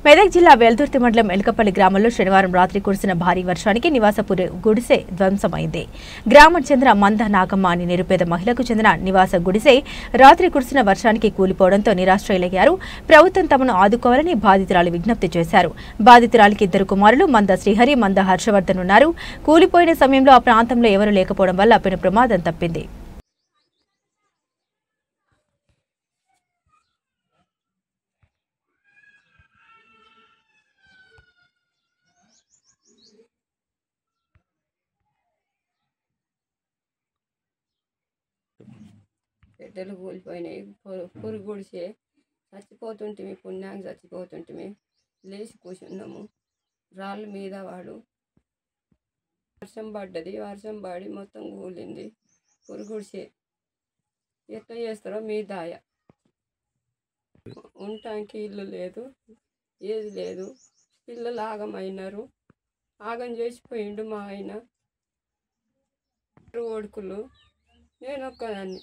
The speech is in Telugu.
మెదక్ జిల్లా వెల్దుర్తి మండలం ఎల్కపల్లి గ్రామంలో శనివారం రాత్రి కురిసిన భారీ వర్షానికి నివాసపు గుడిసె ధ్వంసమైంది. గ్రామం చెందిన మంద నాగమ్మ అని నిరుపేద మహిళకు చెందిన నివాస గుడిసె రాత్రి కురిసిన వర్షానికి కూలిపోవడంతో నిరాశ్రయులయ్యారు. ప్రభుత్వం తమను ఆదుకోవాలని బాధితురాలు విజ్ఞప్తి చేశారు. బాధితురాలికి 2 కుమారులు మంద శ్రీహరి, మంద హర్షవర్ధన్ ఉన్నారు. కూలిపోయిన సమయంలో ఆ ప్రాంతంలో ఎవరూ లేకపోవడం వల్ల పెను ప్రమాదం తప్పింది. బిడ్డలు కూలిపోయినాయి. పురుగు గుడిసే చచ్చిపోతుంటిమి, పుణ్యానికి చచ్చిపోతుంటిమి. లేచి కూర్చున్నాము. రాళ్ళ మీద వాడు వర్షం పడ్డది. వర్షం పడి మొత్తం కూలింది. పురుగు గుడిసే ఎట్లా చేస్తారో మీ దాయ. ఉండటానికి ఇల్లు లేదు, ఏది లేదు. పిల్లలు ఆగమైనారు. ఆగం చేసిపోయిండు మా ఆయన. కొడుకులు, నేను ఒక్కదాన్ని.